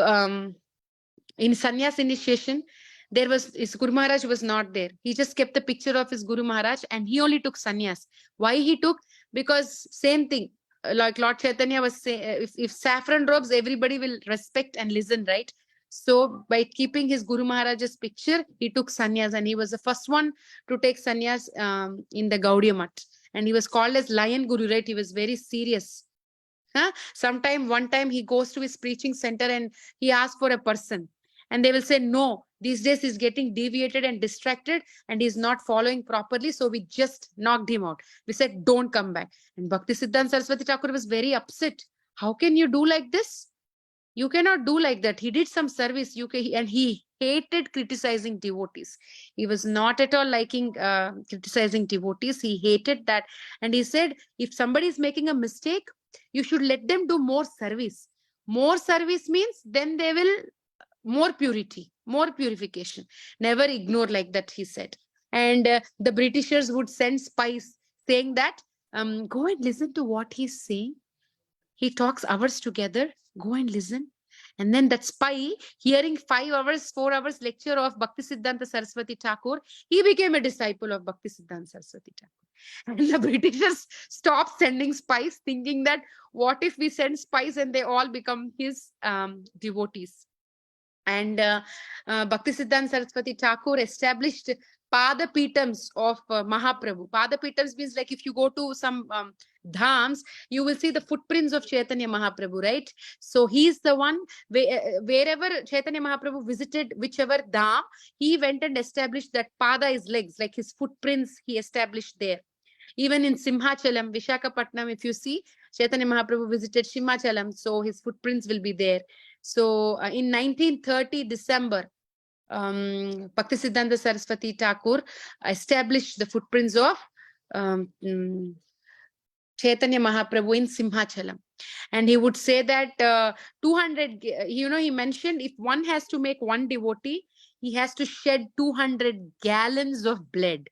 in sannyas initiation, there was his Guru Maharaj was not there. He just kept the picture of his Guru Maharaj and he only took sannyas. Why he took? Because same thing, like Lord Chaitanya was saying, if saffron robes, everybody will respect and listen, right? So by keeping his Guru Maharaj's picture, he took sannyas, and he was the first one to take sannyas in the Gaudiya Mutt. And he was called as Lion Guru, right? He was very serious. One time he goes to his preaching center and he asks for a person, and they will say, no, these days he's getting deviated and distracted and he's not following properly. So we just knocked him out. We said, don't come back. And Bhakti Siddhanta Saraswati Thakur was very upset. How can you do like this? You cannot do like that. He did some service, and he hated criticizing devotees. He was not at all liking criticizing devotees. He hated that. And he said, if somebody is making a mistake, you should let them do more service. More service means then they will more purity, more purification. Never ignore like that, he said. And the Britishers would send spies saying that, go and listen to what he's saying. He talks hours together. Go and listen. And then that spy, hearing 5 hours, 4 hours lecture of Bhakti Siddhanta Saraswati Thakur, he became a disciple of Bhakti Siddhanta Saraswati Thakur. And the Britishers stopped sending spies, thinking that what if we send spies and they all become his devotees. And Bhakti Siddhanta Saraswati Thakur established Padapitams of Mahaprabhu. Padapitams means like if you go to some dhams, you will see the footprints of Chaitanya Mahaprabhu, right? So he's the one, wherever Chaitanya Mahaprabhu visited, whichever dham, he went and established that Pada is legs, like his footprints he established there. Even in Simhachalam, Vishakhapatnam, if you see, Chaitanya Mahaprabhu visited Simhachalam, so his footprints will be there. So in 1930 December, Bhakti Siddhanta Saraswati Thakur established the footprints of Chaitanya Mahaprabhu in Simhachalam. And he would say that 200, he mentioned if one has to make one devotee, he has to shed 200 gallons of blood.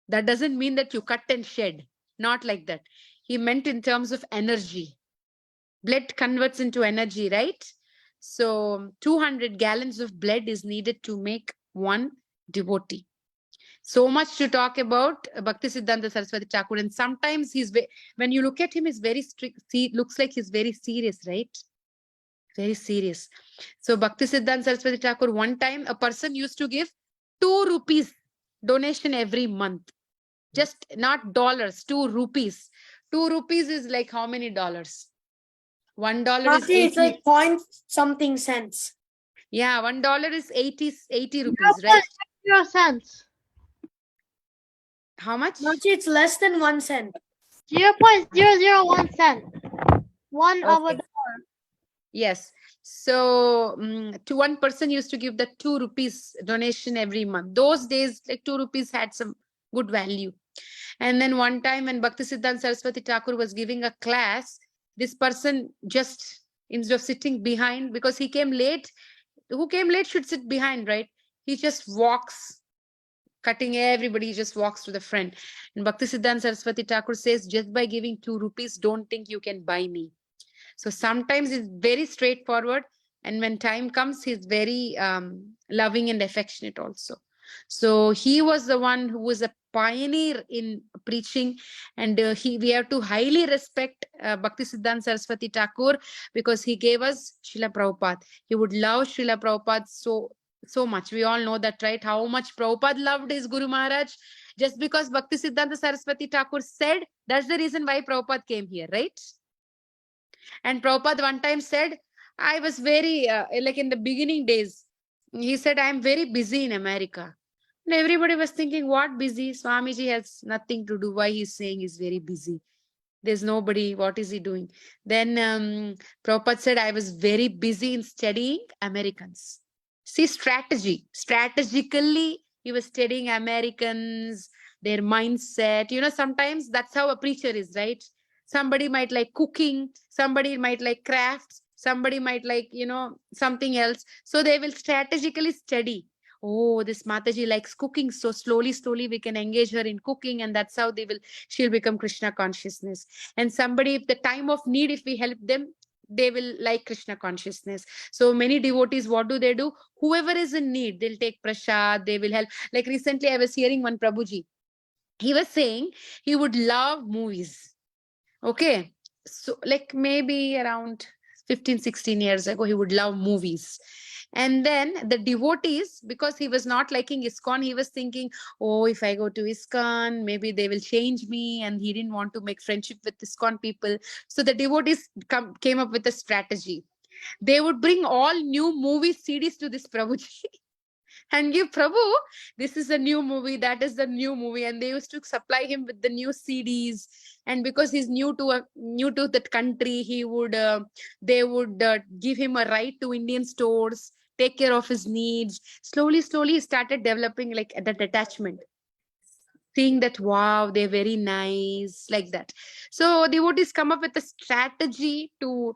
That doesn't mean that you cut and shed. Not like that. He meant in terms of energy. Blood converts into energy, right? So 200 gallons of blood is needed to make one devotee. So much to talk about Bhakti Siddhanta Saraswati Thakur. And sometimes when you look at him, he's very strict. He looks like he's very serious, right? Very serious. So Bhakti Siddhanta Saraswati Thakur, one time a person used to give 2 rupees donation every month. Just not dollars, 2 rupees. 2 rupees is like how many dollars? $1 is 80. It's like point something cents. Yeah, $1 is 80 rupees, right? 0 cents. How much? Machi, it's less than 1 cent. 0.001 cent. One of a dollar. Yes. So to one person used to give the 2 rupees donation every month. Those days, like 2 rupees had some good value. And then one time when Bhakti Siddhanta Saraswati Thakur was giving a class, this person just, instead of sitting behind, because he came late, who came late should sit behind, right? He just walks, cutting everybody, he just walks to the front. And Bhakti Siddhanta Saraswati Thakur says, just by giving 2 rupees, don't think you can buy me. So sometimes he's very straightforward. And when time comes, he's very loving and affectionate also. So he was the one who was a pioneer in preaching, and we have to highly respect Bhakti Siddhanta Saraswati Thakur, because he gave us Srila Prabhupada. He would love Srila Prabhupada so much. We all know that, right? How much Prabhupada loved his Guru Maharaj. Just because Bhakti Siddhanta Saraswati Thakur said, that's the reason why Prabhupada came here, right? And Prabhupada one time said, I was very, like in the beginning days, he said, I am very busy in America. And everybody was thinking, what busy? Swamiji has nothing to do. Why he's saying he's very busy? There's nobody. What is he doing? Then Prabhupada said, I was very busy in studying Americans. See, strategy. Strategically, he was studying Americans, their mindset. Sometimes that's how a preacher is, right? Somebody might like cooking, somebody might like crafts, somebody might like, something else. So they will strategically study. Oh, this Mataji likes cooking. So slowly we can engage her in cooking. And that's how she'll become Krishna consciousness. And somebody, if the time of need, if we help them, they will like Krishna consciousness. So many devotees, what do? Whoever is in need, they'll take prasad, they will help. Like recently, I was hearing one Prabhuji. He was saying he would love movies. Okay. So like maybe around 15, 16 years ago, he would love movies. And then the devotees, because he was not liking ISKCON, he was thinking, oh, if I go to ISKCON, maybe they will change me. And he didn't want to make friendship with ISKCON people. So the devotees came up with a strategy. They would bring all new movie CDs to this Prabhuji and give Prabhu, this is a new movie, that is the new movie. And they used to supply him with the new CDs. And because he's new to that country, they would give him a ride to Indian stores, take care of his needs. Slowly he started developing like that attachment, seeing that, wow, they're very nice, like that. So devotees come up with a strategy to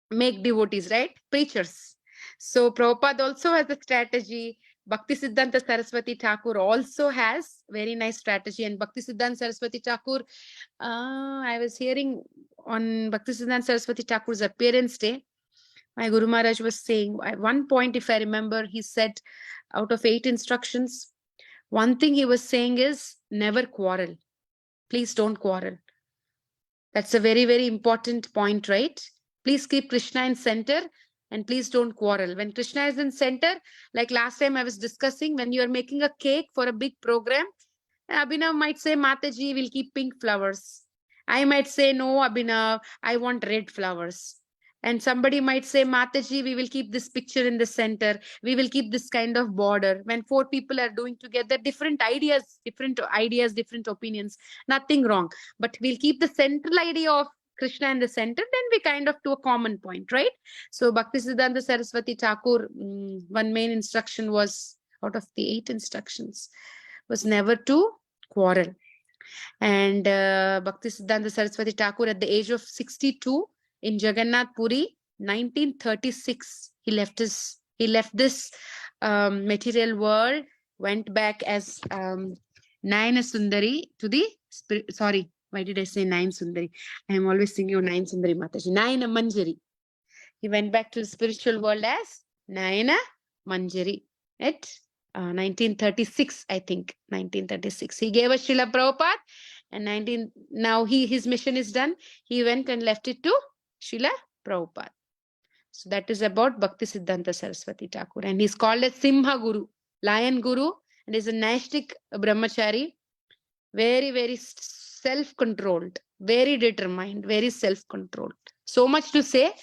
make devotees, right? Preachers. So Prabhupada also has a strategy. Bhakti Siddhanta Saraswati Thakur also has very nice strategy. And Bhakti Siddhanta Saraswati Thakur, I was hearing on Bhakti Siddhanta Saraswati Thakur's appearance day, my Guru Maharaj was saying, at one point, if I remember, he said, out of 8 instructions, one thing he was saying is, never quarrel. Please don't quarrel. That's a very, very important point, right? Please keep Krishna in center and please don't quarrel. When Krishna is in center, like last time I was discussing, when you are making a cake for a big program, Abhinav might say, Mataji, will keep pink flowers. I might say, no, Abhinav, I want red flowers. And somebody might say, Mataji, we will keep this picture in the center. We will keep this kind of border. When 4 people are doing together, different ideas, different opinions, nothing wrong. But we'll keep the central idea of Krishna in the center, then we kind of to a common point, right? So Bhakti Siddhanta Saraswati Thakur, one main instruction was, out of the 8 instructions, was never to quarrel. And Bhakti Siddhanta Saraswati Thakur, at the age of 62, in Jagannath Puri, 1936, he left this material world, went back as Nayana Sundari to the spirit. Sorry, why did I say Nayana Sundari? I am always thinking of Nayana Sundari Mataji. Nayana Manjari. He went back to the spiritual world as Nayana Manjari at 1936, I think. 1936. He gave us Srila Prabhupada, and now his mission is done. He went and left it to Srila Prabhupada. So that is about Bhakti Siddhanta Saraswati Thakur. And he's called as Simha Guru, Lion Guru, and is a Naistic brahmachari. Very, very self-controlled, very determined, very self-controlled. So much to say,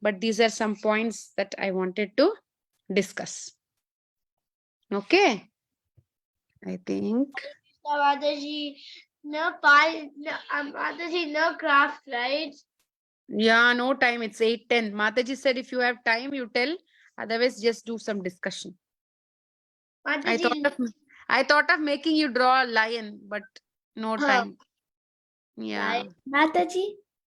but these are some points that I wanted to discuss. Okay. I think. Mataji, no pie, no, Mataji, no craft, right? Yeah, no time. It's 8:10. Mataji said if you have time, you tell. Otherwise, just do some discussion. Mataji, I thought of making you draw a lion, but no time. Yeah. Mataji?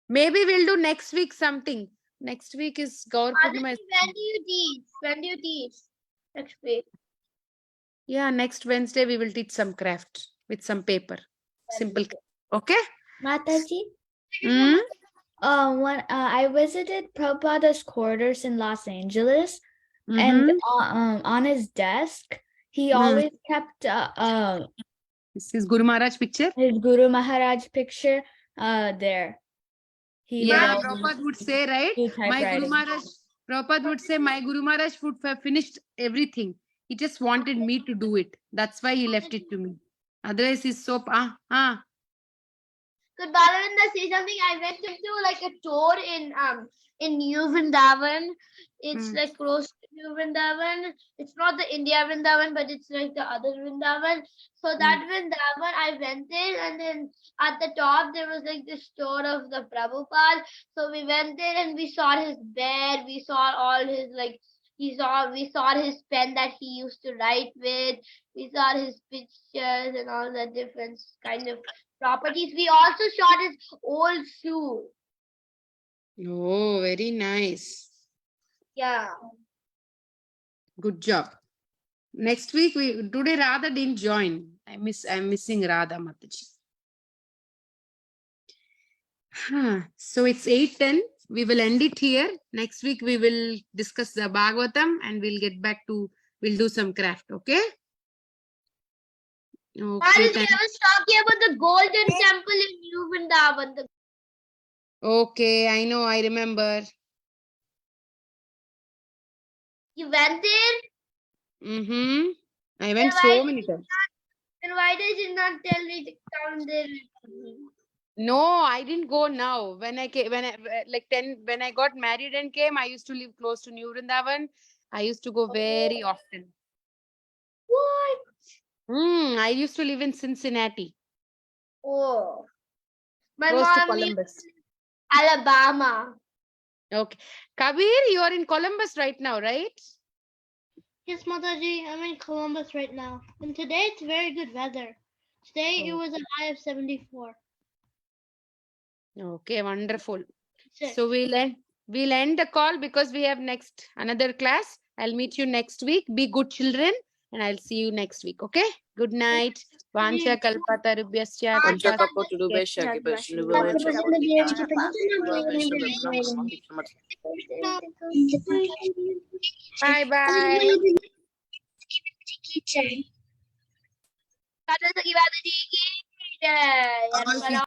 Maybe we'll do next week something. Next week is Gaur Purnima. when do you teach? When do you teach? Next week. Yeah, next Wednesday we will teach some craft with some paper. Simple. Okay? Mataji? Hmm? When I visited Prabhupada's quarters in Los Angeles, and on his desk, he always kept This is Guru Maharaj picture. his Guru Maharaj picture there. He Yeah, would Prabhupada would say, right? do My Guru typewriting. Maharaj, Prabhupada would say, my Guru Maharaj would have finished everything. He just wanted me to do it. That's why he left it to me. Otherwise, he's so, Could Balavinda say something? I went to do like a tour in New Vrindavan. It's like close to New Vrindavan. It's not the India Vrindavan, but it's like the other Vrindavan. So that Vrindavan, I went in, and then at the top there was like the store of the Prabhupada. So we went there and we saw his bed. We saw all his we saw his pen that he used to write with. We saw his pictures and all the different kind of properties. We also shot his old shoe. Oh, very nice. Yeah. Good job. Next week, today Radha didn't join. I'm missing Radha Mataji. So it's 8:10. We will end it here. Next week we will discuss the Bhagavatam and we'll do some craft. Okay? Okay. I was talking about the golden temple in New Vrindavan. Okay, I know, I remember. You went there? Mm-hmm. I went so many times. And why did you not tell me to come there? No, I didn't go now. When I got married and came, I used to live close to New Vrindavan. I used to go very often. What? I used to live in Cincinnati. Oh. My Close to mom lives Columbus. in Alabama. Okay. Kabir, you are in Columbus right now, right? Yes, Mataji, I'm in Columbus right now. And today it's very good weather. Today it was a high of 74. Okay, wonderful. Six. So we'll end the call because we have another class. I'll meet you next week. Be good children and I'll see you next week. Okay? Good night. Vancha kalpatarubhyasya Bye bye. Saraswati Mataji ki jai.